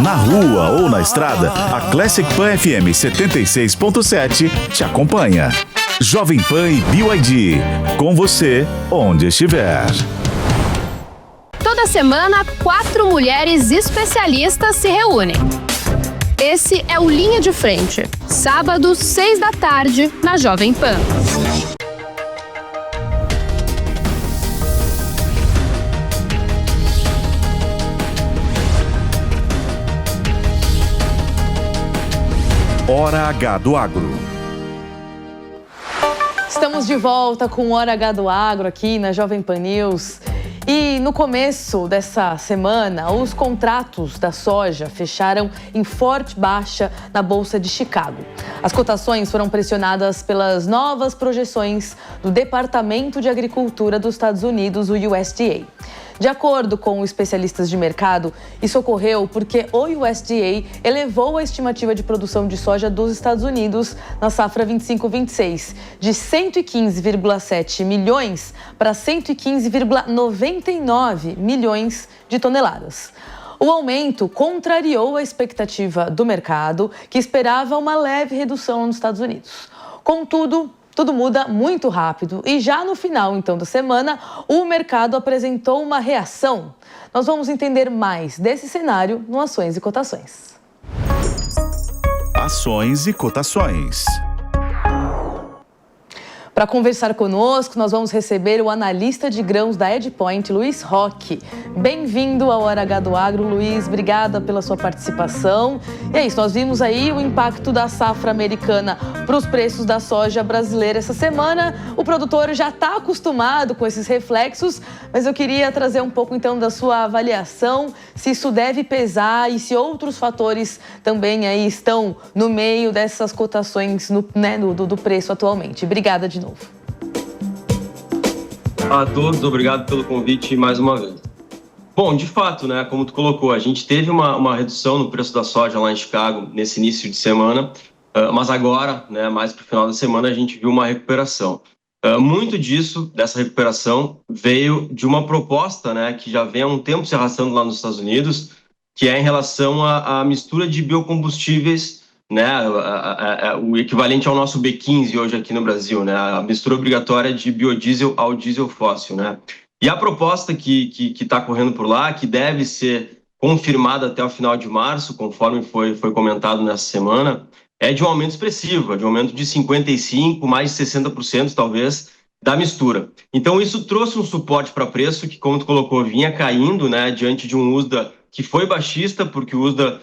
Na rua ou na estrada, a Classic Pan FM 76.7 te acompanha. Jovem Pan e BYD, com você onde estiver. Toda semana, 4 mulheres especialistas se reúnem. Esse é o Linha de Frente, sábado, 6 da tarde, na Jovem Pan. Hora H do Agro. Estamos de volta com Hora H do Agro aqui na Jovem Pan News. E no começo dessa semana, os contratos da soja fecharam em forte baixa na Bolsa de Chicago. As cotações foram pressionadas pelas novas projeções do Departamento de Agricultura dos Estados Unidos, o USDA. De acordo com especialistas de mercado, isso ocorreu porque o USDA elevou a estimativa de produção de soja dos Estados Unidos na safra 25-26 de 115,7 milhões para 115,99 milhões de toneladas. O aumento contrariou a expectativa do mercado, que esperava uma leve redução nos Estados Unidos. Contudo, tudo muda muito rápido e já no final, então, da semana, o mercado apresentou uma reação. Nós vamos entender mais desse cenário no Ações e Cotações. Ações e Cotações. Para conversar conosco, nós vamos receber o analista de grãos da EdPoint, Luiz Roque. Bem-vindo ao Hora H do Agro, Luiz. Obrigada pela sua participação. E é isso, nós vimos aí o impacto da safra americana para os preços da soja brasileira essa semana. O produtor já está acostumado com esses reflexos, mas eu queria trazer um pouco, então, da sua avaliação, se isso deve pesar e se outros fatores também aí estão no meio dessas cotações do preço atualmente. Obrigada de novo. A todos, obrigado pelo convite mais uma vez. Bom, de fato, né, como tu colocou, a gente teve uma redução no preço da soja lá em Chicago nesse início de semana, mas agora, né, mais para o final da semana, a gente viu uma recuperação. Muito dessa recuperação veio de uma proposta, né, que já vem há um tempo se arrastando lá nos Estados Unidos, que é em relação à mistura de biocombustíveis, né, o equivalente ao nosso B15 hoje aqui no Brasil, né, a mistura obrigatória de biodiesel ao diesel fóssil, né. E a proposta que está correndo por lá, que deve ser confirmada até o final de março, conforme foi comentado nessa semana, é de um aumento expressivo, de um aumento de 55%, mais de 60% talvez, da mistura. Então isso trouxe um suporte para preço que, como tu colocou, vinha caindo, né, diante de um USDA que foi baixista, porque o USDA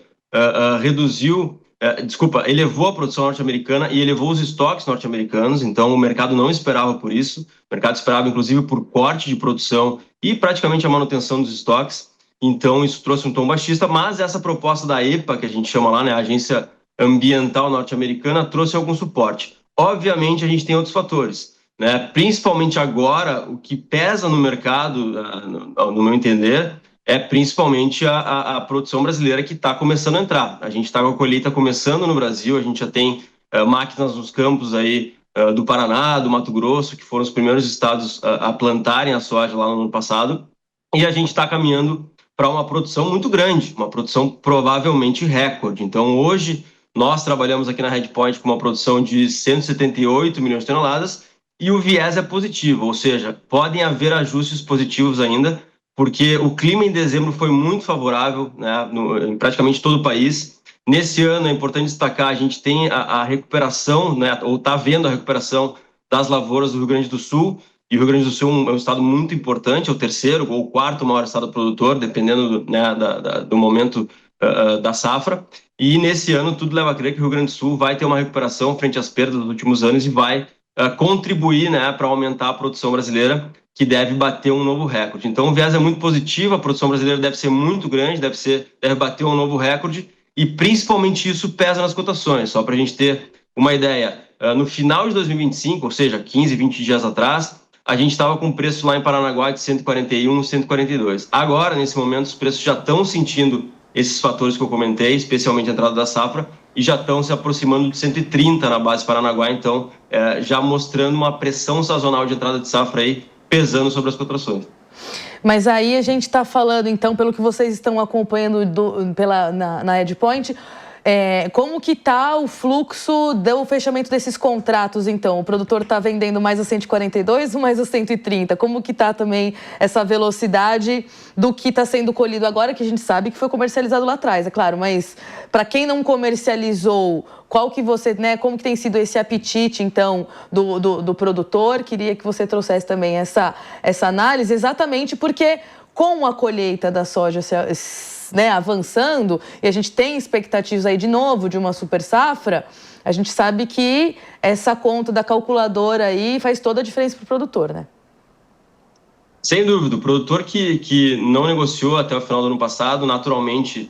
elevou a produção norte-americana e elevou os estoques norte-americanos, então o mercado não esperava por isso, o mercado esperava inclusive por corte de produção e praticamente a manutenção dos estoques, então isso trouxe um tom baixista, mas essa proposta da EPA, que a gente chama lá, né, a Agência Ambiental Norte-Americana, trouxe algum suporte. Obviamente a gente tem outros fatores, né, principalmente agora, o que pesa no mercado, no meu entender, é principalmente a produção brasileira que está começando a entrar. A gente está com a colheita começando no Brasil, a gente já tem máquinas nos campos aí do Paraná, do Mato Grosso, que foram os primeiros estados a plantarem a soja lá no ano passado, e a gente está caminhando para uma produção muito grande, uma produção provavelmente recorde. Então, hoje, nós trabalhamos aqui na Redpoint com uma produção de 178 milhões de toneladas e o viés é positivo, ou seja, podem haver ajustes positivos ainda, porque o clima em dezembro foi muito favorável, né, em praticamente todo o país. Nesse ano, é importante destacar, a gente tem a recuperação, né, ou está vendo a recuperação das lavouras do Rio Grande do Sul, e o Rio Grande do Sul é um estado muito importante, é o terceiro ou o quarto maior estado produtor, dependendo do momento da safra. E nesse ano, tudo leva a crer que o Rio Grande do Sul vai ter uma recuperação frente às perdas dos últimos anos e vai contribuir, né, para aumentar a produção brasileira, que deve bater um novo recorde. Então, o viés é muito positivo, a produção brasileira deve ser muito grande, deve bater um novo recorde, e principalmente isso pesa nas cotações. Só para a gente ter uma ideia, no final de 2025, ou seja, 15, 20 dias atrás, a gente estava com preço lá em Paranaguá de 141, 142. Agora, nesse momento, os preços já estão sentindo esses fatores que eu comentei, especialmente a entrada da safra, e já estão se aproximando de 130 na base Paranaguá, então já mostrando uma pressão sazonal de entrada de safra aí, pesando sobre as cotações. Mas aí a gente está falando, então, pelo que vocês estão acompanhando na Redpoint, como que está o fluxo do fechamento desses contratos, então? O produtor está vendendo mais a 142 ou mais a 130? Como que está também essa velocidade do que está sendo colhido agora, que a gente sabe que foi comercializado lá atrás, é claro, mas para quem não comercializou, como que tem sido esse apetite, então, do produtor? Queria que você trouxesse também essa análise, exatamente porque com a colheita da soja avançando, e a gente tem expectativas aí de novo de uma super safra, a gente sabe que essa conta da calculadora aí faz toda a diferença para o produtor, né? Sem dúvida, o produtor que não negociou até o final do ano passado, naturalmente,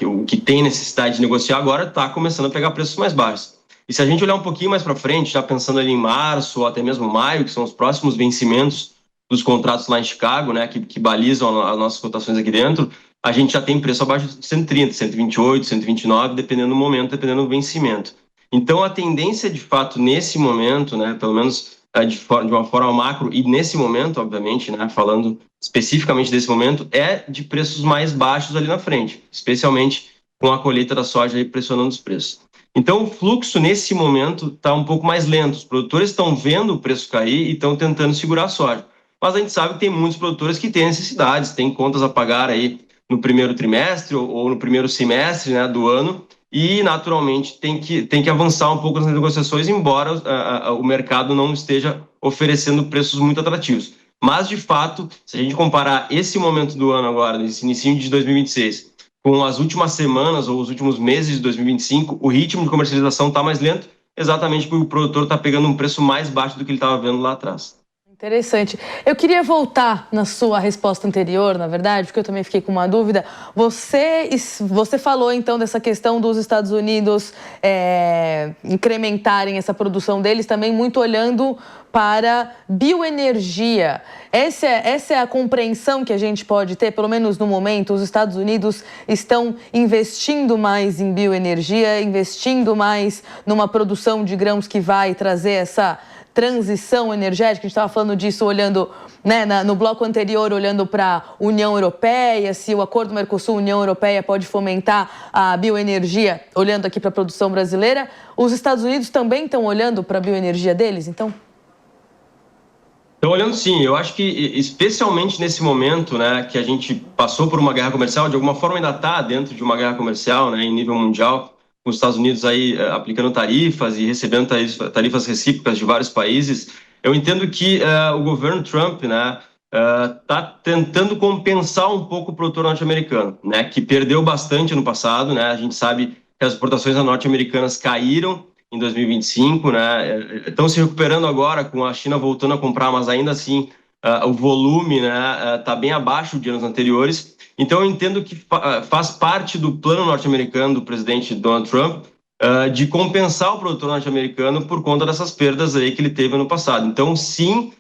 o que tem necessidade de negociar agora está começando a pegar preços mais baixos. E se a gente olhar um pouquinho mais para frente, já pensando ali em março ou até mesmo maio, que são os próximos vencimentos dos contratos lá em Chicago, né, que balizam as nossas cotações aqui dentro, a gente já tem preço abaixo de 130, 128, 129, dependendo do momento, dependendo do vencimento. Então, a tendência, de fato, nesse momento, né, pelo menos de uma forma macro, e nesse momento, obviamente, né, falando especificamente desse momento, é de preços mais baixos ali na frente, especialmente com a colheita da soja aí pressionando os preços. Então, o fluxo, nesse momento, está um pouco mais lento. Os produtores estão vendo o preço cair e estão tentando segurar a soja. Mas a gente sabe que tem muitos produtores que têm necessidades, têm contas a pagar aí no primeiro trimestre ou no primeiro semestre, né, do ano, e naturalmente tem que avançar um pouco nas negociações, embora o mercado não esteja oferecendo preços muito atrativos. Mas, de fato, se a gente comparar esse momento do ano agora, esse início de 2026, com as últimas semanas ou os últimos meses de 2025, o ritmo de comercialização está mais lento, exatamente porque o produtor está pegando um preço mais baixo do que ele estava vendo lá atrás. Interessante. Eu queria voltar na sua resposta anterior, na verdade, porque eu também fiquei com uma dúvida. Você falou, então, dessa questão dos Estados Unidos incrementarem essa produção deles, também muito olhando para bioenergia. Essa é a compreensão que a gente pode ter, pelo menos no momento. Os Estados Unidos estão investindo mais em bioenergia, investindo mais numa produção de grãos que vai trazer essa transição energética. A gente estava falando disso olhando, né, no bloco anterior, olhando para a União Europeia, se o acordo Mercosul-União Europeia pode fomentar a bioenergia, olhando aqui para a produção brasileira. Os Estados Unidos também estão olhando para a bioenergia deles, então? Estão olhando sim, eu acho que especialmente nesse momento, né, que a gente passou por uma guerra comercial, de alguma forma ainda está dentro de uma guerra comercial, né, em nível mundial, com os Estados Unidos aí aplicando tarifas e recebendo tarifas recíprocas de vários países. Eu entendo que o governo Trump, né, está tentando compensar um pouco o produtor norte-americano, né, que perdeu bastante no passado, né. A gente sabe que as exportações norte-americanas caíram em 2025, né, estão se recuperando agora com a China voltando a comprar, mas ainda assim o volume, né, está bem abaixo de anos anteriores. Então, eu entendo que faz parte do plano norte-americano do presidente Donald Trump de compensar o produtor norte-americano por conta dessas perdas aí que ele teve no passado. Então, sim,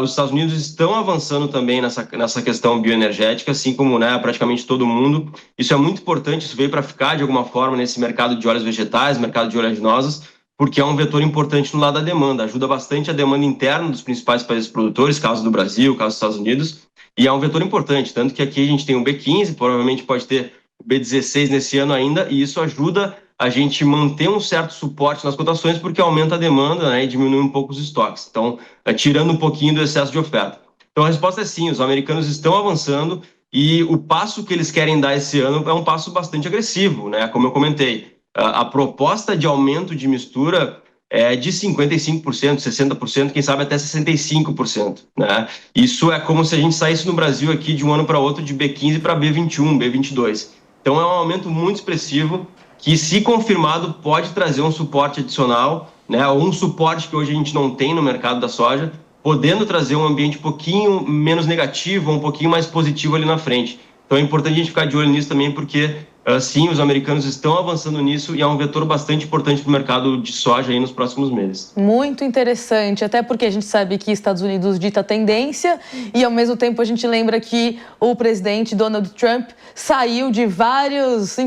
os Estados Unidos estão avançando também nessa questão bioenergética, assim como, né, praticamente todo mundo. Isso é muito importante, isso veio para ficar de alguma forma nesse mercado de óleos vegetais, mercado de oleaginosas, porque é um vetor importante no lado da demanda, ajuda bastante a demanda interna dos principais países produtores, caso do Brasil, caso dos Estados Unidos, E é um vetor importante, tanto que aqui a gente tem o B15, provavelmente pode ter o B16 nesse ano ainda, e isso ajuda a gente manter um certo suporte nas cotações, porque aumenta a demanda, né, e diminui um pouco os estoques. Então, tirando um pouquinho do excesso de oferta. Então, a resposta é sim, os americanos estão avançando e o passo que eles querem dar esse ano é um passo bastante agressivo, né? Como eu comentei, a proposta de aumento de mistura é de 55%, 60%, quem sabe até 65%, né? Isso é como se a gente saísse no Brasil aqui de um ano para outro de B15 para B21, B22. Então, é um aumento muito expressivo que, se confirmado, pode trazer um suporte adicional, né? Ou um suporte que hoje a gente não tem no mercado da soja, podendo trazer um ambiente um pouquinho menos negativo, um pouquinho mais positivo ali na frente. Então é importante a gente ficar de olho nisso também, porque sim, os americanos estão avançando nisso e é um vetor bastante importante para o mercado de soja aí nos próximos meses. Muito interessante, até porque a gente sabe que Estados Unidos dita tendência e, ao mesmo tempo, a gente lembra que o presidente Donald Trump saiu de vários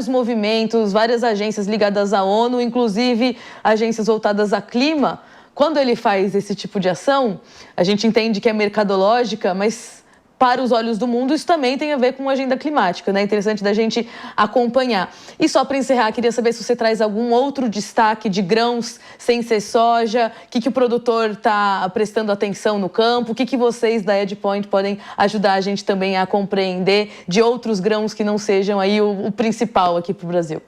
movimentos, várias agências ligadas à ONU, inclusive agências voltadas a clima. Quando ele faz esse tipo de ação, a gente entende que é mercadológica, mas para os olhos do mundo isso também tem a ver com a agenda climática, né? Interessante da gente acompanhar. E só para encerrar, queria saber se você traz algum outro destaque de grãos sem ser soja, o que o produtor está prestando atenção no campo, o que vocês da EdgePoint podem ajudar a gente também a compreender de outros grãos que não sejam aí o principal aqui para o Brasil.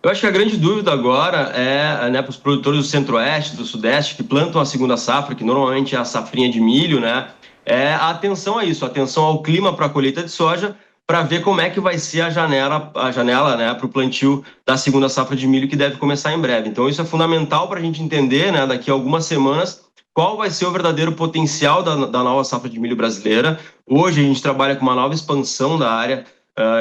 Eu acho que a grande dúvida agora é, né, para os produtores do Centro-Oeste, do Sudeste, que plantam a segunda safra, que normalmente é a safrinha de milho, né, é a atenção a isso, a atenção ao clima para a colheita de soja, para ver como é que vai ser a janela, né, para o plantio da segunda safra de milho, que deve começar em breve. Então isso é fundamental para a gente entender, né, daqui a algumas semanas, qual vai ser o verdadeiro potencial da nova safra de milho brasileira. Hoje a gente trabalha com uma nova expansão da área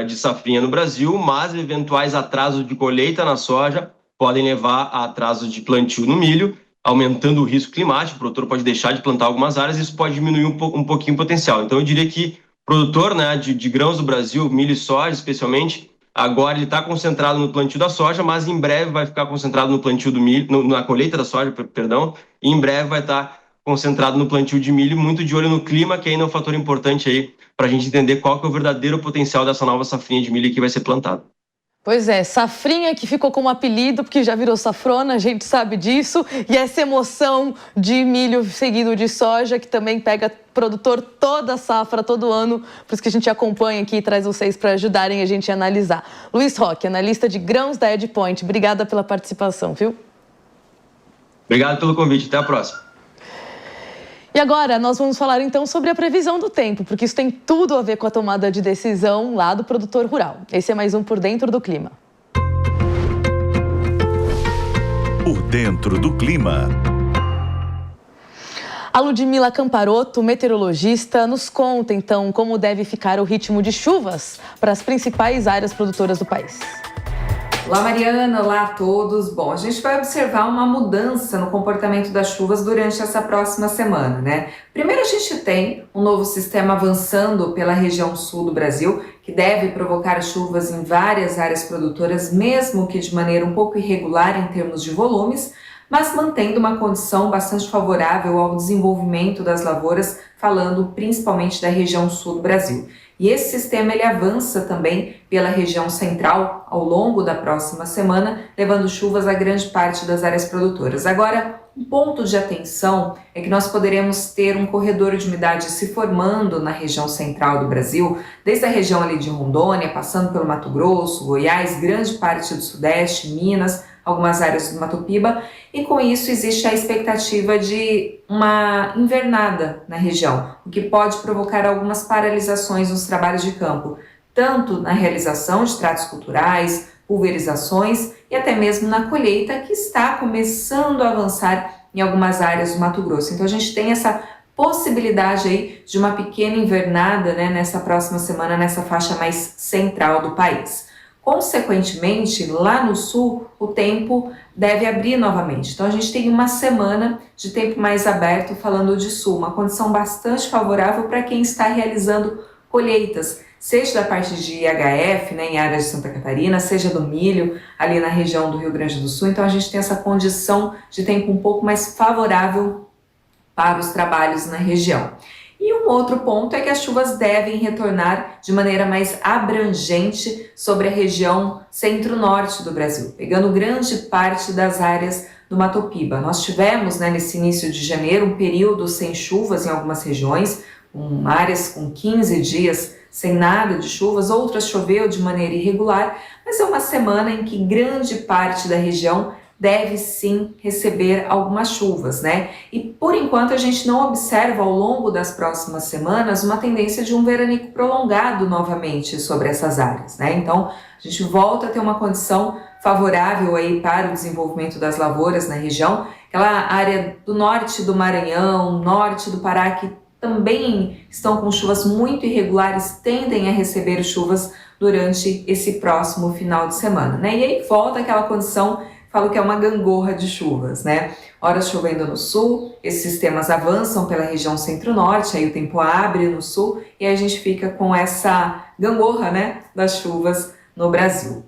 de safrinha no Brasil, mas eventuais atrasos de colheita na soja podem levar a atrasos de plantio no milho, aumentando o risco climático. O produtor pode deixar de plantar algumas áreas e isso pode diminuir um pouquinho o potencial. Então eu diria que o produtor, né, de grãos do Brasil, milho e soja especialmente, agora ele está concentrado no plantio da soja, mas em breve vai ficar concentrado no plantio do milho, na colheita da soja, perdão, e em breve vai estar concentrado no plantio de milho, muito de olho no clima, que ainda é um fator importante aí para a gente entender qual que é o verdadeiro potencial dessa nova safrinha de milho que vai ser plantada. Pois é, safrinha que ficou como apelido, porque já virou safrona, a gente sabe disso, e essa emoção de milho seguido de soja, que também pega produtor toda a safra, todo ano, por isso que a gente acompanha aqui e traz vocês para ajudarem a gente a analisar. Luiz Roque, analista de grãos da EdgePoint, obrigada pela participação, viu? Obrigado pelo convite, até a próxima. E agora nós vamos falar então sobre a previsão do tempo, porque isso tem tudo a ver com a tomada de decisão lá do produtor rural. Esse é mais um Por Dentro do Clima. Por Dentro do Clima. A Ludmila Camparotto, meteorologista, nos conta então como deve ficar o ritmo de chuvas para as principais áreas produtoras do país. Olá, Mariana. Olá a todos. Bom, a gente vai observar uma mudança no comportamento das chuvas durante essa próxima semana, né? Primeiro, a gente tem um novo sistema avançando pela região sul do Brasil, que deve provocar chuvas em várias áreas produtoras, mesmo que de maneira um pouco irregular em termos de volumes, mas mantendo uma condição bastante favorável ao desenvolvimento das lavouras, falando principalmente da região sul do Brasil. E esse sistema ele avança também pela região central ao longo da próxima semana, levando chuvas a grande parte das áreas produtoras. Agora, um ponto de atenção é que nós poderemos ter um corredor de umidade se formando na região central do Brasil, desde a região ali de Rondônia, passando pelo Mato Grosso, Goiás, grande parte do Sudeste, Minas, algumas áreas do Mato Piba, e com isso existe a expectativa de uma invernada na região, o que pode provocar algumas paralisações nos trabalhos de campo, tanto na realização de tratos culturais, pulverizações e até mesmo na colheita, que está começando a avançar em algumas áreas do Mato Grosso. Então a gente tem essa possibilidade aí de uma pequena invernada, né, nessa próxima semana, nessa faixa mais central do país. Consequentemente, lá no sul, o tempo deve abrir novamente. Então, a gente tem uma semana de tempo mais aberto falando de sul, uma condição bastante favorável para quem está realizando colheitas, seja da parte de IHF, né, em áreas de Santa Catarina, seja do milho, ali na região do Rio Grande do Sul. Então, a gente tem essa condição de tempo um pouco mais favorável para os trabalhos na região. E um outro ponto é que as chuvas devem retornar de maneira mais abrangente sobre a região centro-norte do Brasil, pegando grande parte das áreas do Mato Piba. Nós tivemos, nesse início de janeiro, um período sem chuvas em algumas regiões, com áreas com 15 dias sem nada de chuvas, outras choveu de maneira irregular, mas é uma semana em que grande parte da região deve sim receber algumas chuvas, E por enquanto a gente não observa ao longo das próximas semanas uma tendência de um veranico prolongado novamente sobre essas áreas, Então a gente volta a ter uma condição favorável aí para o desenvolvimento das lavouras na região, aquela área do norte do Maranhão, norte do Pará, que também estão com chuvas muito irregulares, tendem a receber chuvas durante esse próximo final de semana, E aí volta aquela condição, falo que é uma gangorra de chuvas, Horas chovendo no sul, esses sistemas avançam pela região centro-norte, aí o tempo abre no sul e aí a gente fica com essa gangorra, das chuvas no Brasil.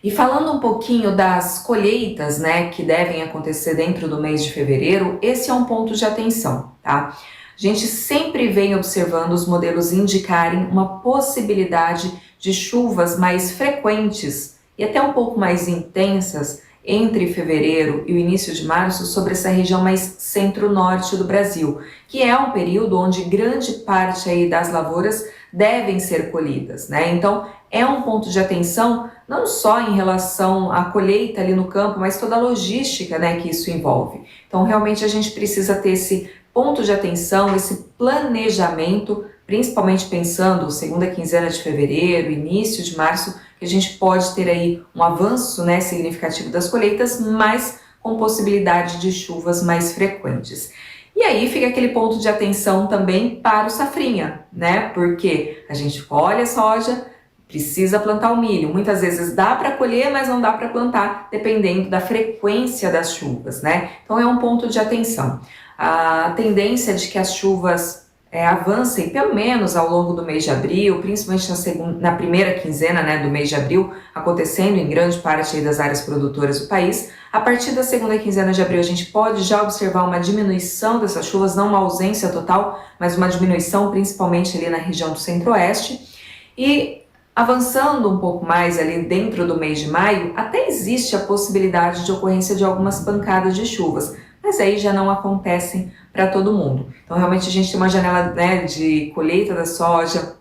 E falando um pouquinho das colheitas, que devem acontecer dentro do mês de fevereiro, esse é um ponto de atenção, A gente sempre vem observando os modelos indicarem uma possibilidade de chuvas mais frequentes e até um pouco mais intensas entre fevereiro e o início de março sobre essa região mais centro-norte do Brasil, que é um período onde grande parte aí das lavouras devem ser colhidas, Então, é um ponto de atenção não só em relação à colheita ali no campo, mas toda a logística, que isso envolve. Então, realmente a gente precisa ter esse ponto de atenção, esse planejamento, principalmente pensando segunda quinzena de fevereiro, início de março, que a gente pode ter aí um avanço significativo das colheitas, mas com possibilidade de chuvas mais frequentes. E aí fica aquele ponto de atenção também para o safrinha, Porque a gente colhe a soja, precisa plantar o milho. Muitas vezes dá para colher, mas não dá para plantar, dependendo da frequência das chuvas, Então é um ponto de atenção. A tendência de que as chuvas avancem pelo menos ao longo do mês de abril, principalmente na primeira quinzena do mês de abril, acontecendo em grande parte aí das áreas produtoras do país. A partir da segunda quinzena de abril a gente pode já observar uma diminuição dessas chuvas, não uma ausência total, mas uma diminuição principalmente ali na região do centro-oeste. E avançando um pouco mais ali dentro do mês de maio, até existe a possibilidade de ocorrência de algumas pancadas de chuvas, mas aí já não acontecem para todo mundo. Então, realmente, a gente tem uma janela de colheita da soja,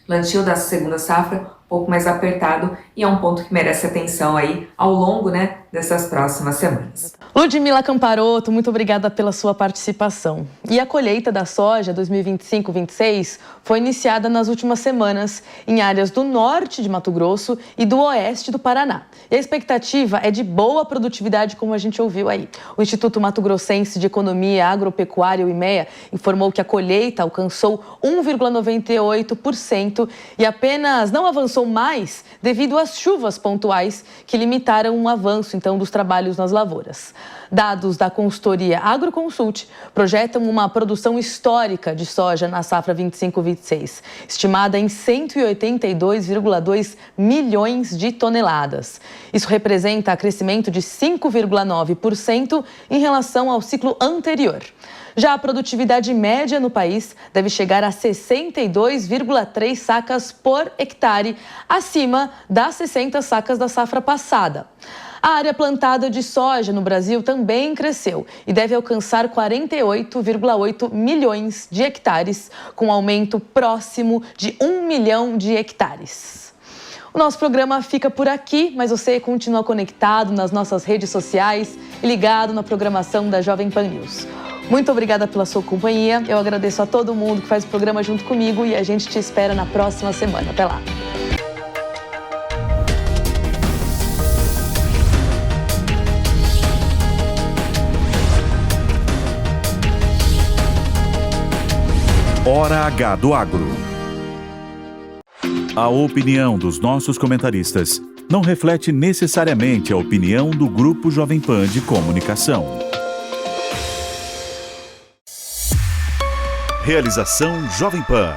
plantio da segunda safra, um pouco mais apertado, e é um ponto que merece atenção aí ao longo dessas próximas semanas. Ludmila Camparoto, muito obrigada pela sua participação. E a colheita da soja 2025-26 foi iniciada nas últimas semanas em áreas do norte de Mato Grosso e do oeste do Paraná. E a expectativa é de boa produtividade, como a gente ouviu aí. O Instituto Mato Grossense de Economia Agropecuária, o IMEA, informou que a colheita alcançou 1,98% e apenas não avançou mais devido às chuvas pontuais que limitaram o avanço, então, dos trabalhos nas lavouras. Dados da consultoria Agroconsult projetam uma produção histórica de soja na safra 25-26, estimada em 182,2 milhões de toneladas. Isso representa crescimento de 5,9% em relação ao ciclo anterior. Já a produtividade média no país deve chegar a 62,3 sacas por hectare, acima das 60 sacas da safra passada. A área plantada de soja no Brasil também cresceu e deve alcançar 48,8 milhões de hectares, com aumento próximo de 1 milhão de hectares. O nosso programa fica por aqui, mas você continua conectado nas nossas redes sociais e ligado na programação da Jovem Pan News. Muito obrigada pela sua companhia. Eu agradeço a todo mundo que faz o programa junto comigo e a gente te espera na próxima semana. Até lá! Hora H do Agro. A opinião dos nossos comentaristas não reflete necessariamente a opinião do Grupo Jovem Pan de Comunicação. Realização Jovem Pan.